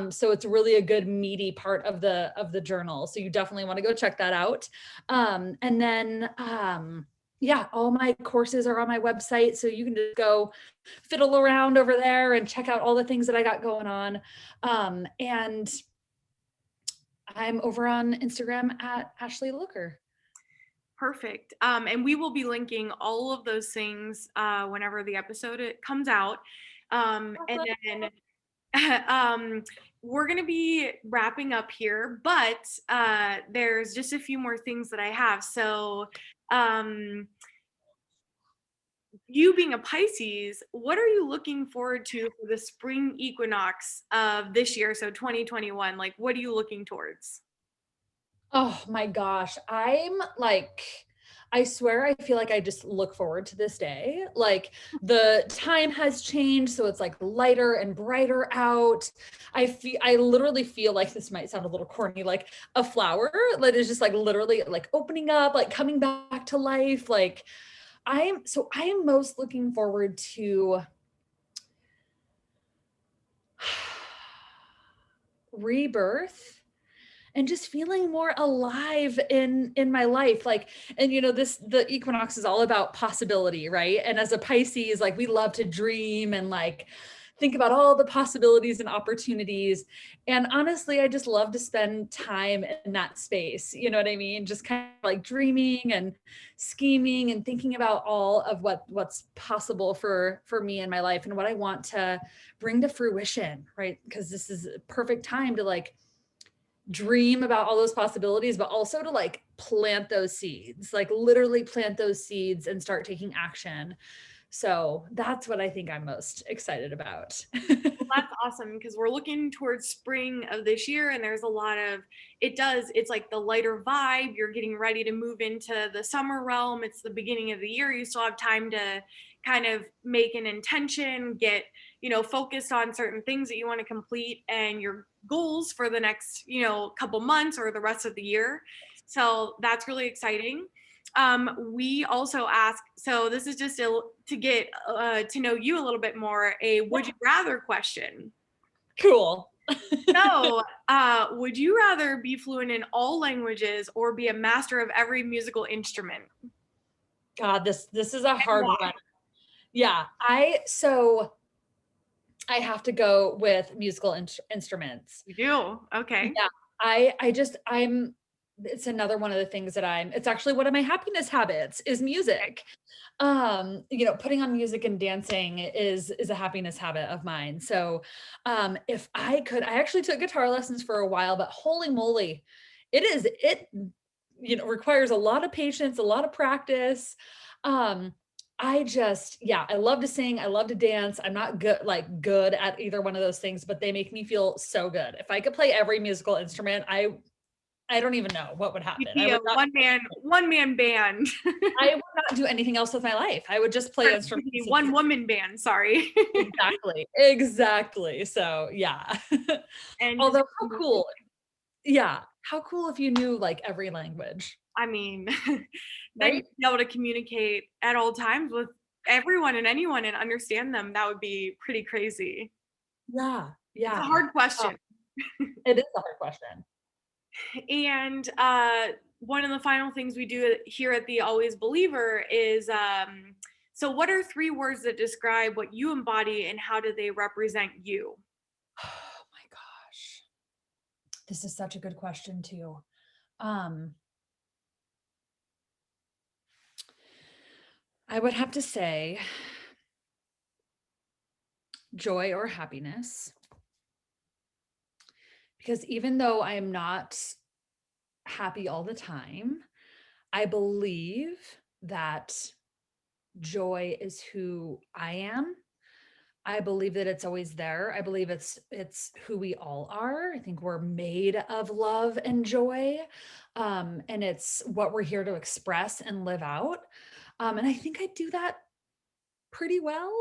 So it's really a good meaty part of the journal. So you definitely want to go check that out. And then yeah, all my courses are on my website. So you can just go fiddle around over there and check out all the things that I got going on. And I'm over on Instagram at Ashley Looker. Perfect. And we will be linking all of those things whenever the episode comes out. And then we're going to be wrapping up here, but there's just a few more things that I have. So, you being a Pisces, what are you looking forward to for the spring equinox of this year? So 2021, like what are you looking towards? Oh my gosh. I swear I feel like I just look forward to this day. Like the time has changed, so it's like lighter and brighter out. I literally feel like, this might sound a little corny, like a flower that is just like literally like opening up, like coming back to life. Like I'm most looking forward to rebirth and just feeling more alive in my life. Like, and the equinox is all about possibility, right? And as a Pisces, like, we love to dream and like think about all the possibilities and opportunities. And honestly, I just love to spend time in that space, you know what I mean? Just kind of like dreaming and scheming and thinking about all of what's possible for me in my life and what I want to bring to fruition, right? Because this is a perfect time to like dream about all those possibilities, but also to like plant those seeds, like literally plant those seeds and start taking action. So that's what I think I'm most excited about. Well, that's awesome because we're looking towards spring of this year, and there's a lot of it's like the lighter vibe. You're getting ready to move into the summer realm. It's the beginning of the year. You still have time to kind of make an intention, get, focused on certain things that you want to complete and your goals for the next, couple months or the rest of the year. So that's really exciting. We also ask, so this is just to get to know you a little bit more, a would you rather question. Cool. So, would you rather be fluent in all languages or be a master of every musical instrument? God, this is a And hard why? one. Yeah, I have to go with musical instruments. You do? Okay. Yeah, I'm it's another one of the things that it's actually one of my happiness habits is music. Putting on music and dancing is a happiness habit of mine. So, if I actually took guitar lessons for a while, but holy moly, it requires a lot of patience, a lot of practice. Um, I love to sing, I love to dance. I'm not good at either one of those things, but they make me feel so good. If I could play every musical instrument, I don't even know what would You'd happen. I be a would not one man band. I would not do anything else with my life. I would just play Or excuse me, instruments and one woman band, sorry. exactly. Exactly. So, yeah. And just Although how cool. Yeah. How cool if you knew like every language, I mean, then right? you'd be able to communicate at all times with everyone and anyone and understand them. That would be pretty crazy. Yeah. It's a Yeah. hard Oh, question. it is a hard question. And one of the final things we do here at the Always Believer is so, what are three words that describe what you embody and how do they represent you? Oh my gosh. This is such a good question too. Um, I would have to say joy or happiness, because even though I am not happy all the time, I believe that joy is who I am. I believe that it's always there. I believe it's who we all are. I think we're made of love and joy. And it's what we're here to express and live out. And I think I do that pretty well.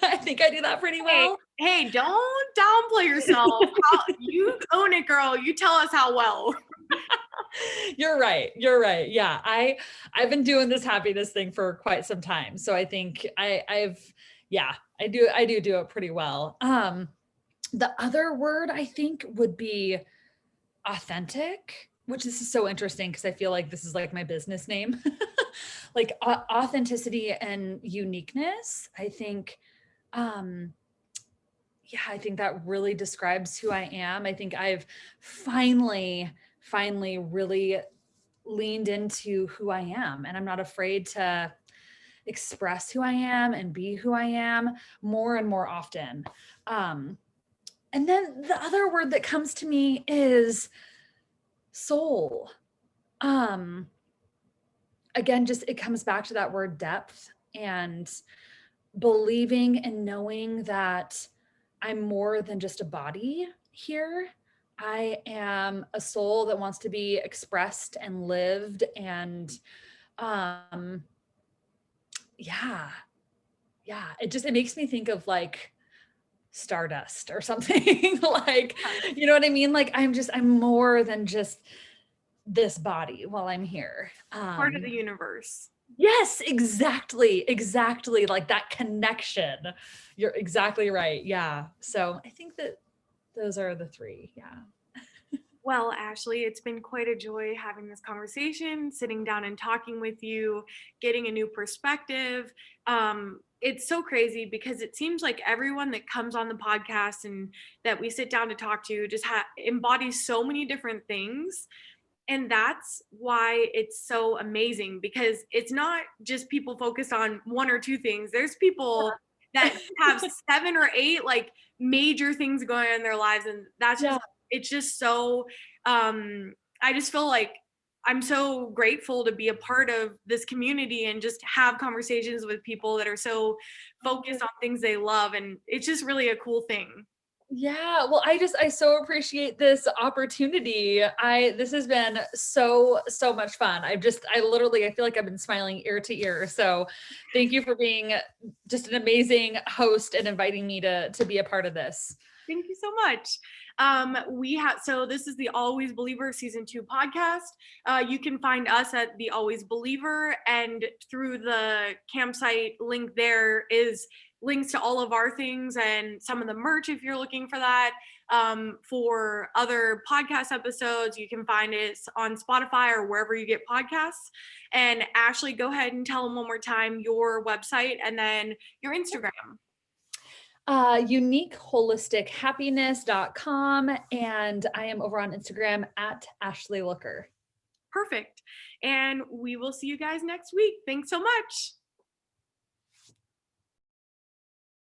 I think I do that pretty Hey, well. hey, don't downplay yourself. How, you own it, girl. You tell us how well. You're right. You're right. Yeah. I've been doing this happiness thing for quite some time. So I think yeah, I do it pretty well. The other word I think would be authentic, which this is so interesting because I feel like this is like my business name. Like authenticity and uniqueness. I think um yeah, I think that really describes who I am. I think I've finally really leaned into who I am and I'm not afraid to express who I am and be who I am more and more often. Um and then the other word that comes to me is soul. Um Again, just it comes back to that word depth and believing and knowing that I'm more than just a body here. I am a soul that wants to be expressed and lived and um yeah, yeah, it makes me think of like stardust or something like, you know what I mean? Like I'm more than just this body while I'm here. Part of the universe. Yes, exactly. Exactly. Like that connection. You're exactly right. Yeah. So I think that those are the three. Yeah. Well, Ashley, it's been quite a joy having this conversation, sitting down and talking with you, getting a new perspective. It's so crazy because it seems like everyone that comes on the podcast and that we sit down to talk to just embodies so many different things. And that's why it's so amazing because it's not just people focused on one or two things. There's people that have seven or eight like major things going on in their lives. And that's Yeah. just, it's just so, I just feel like I'm so grateful to be a part of this community and just have conversations with people that are so focused on things they love. And it's just really a cool thing. Yeah, well, I so appreciate this opportunity. This has been so much fun. I literally I feel like I've been smiling ear to ear. So, thank you for being just an amazing host and inviting me to be a part of this. Thank you so much. We have so this is the Always Believer season 2 podcast. You can find us at the Always Believer, and through the campsite link there is links to all of our things and some of the merch if you're looking for that. For other podcast episodes, you can find it on Spotify or wherever you get podcasts. And Ashley, go ahead and tell them one more time your website and then your Instagram. Uniqueholistichappiness.com. And I am over on Instagram at Ashley Looker. Perfect. And we will see you guys next week. Thanks so much.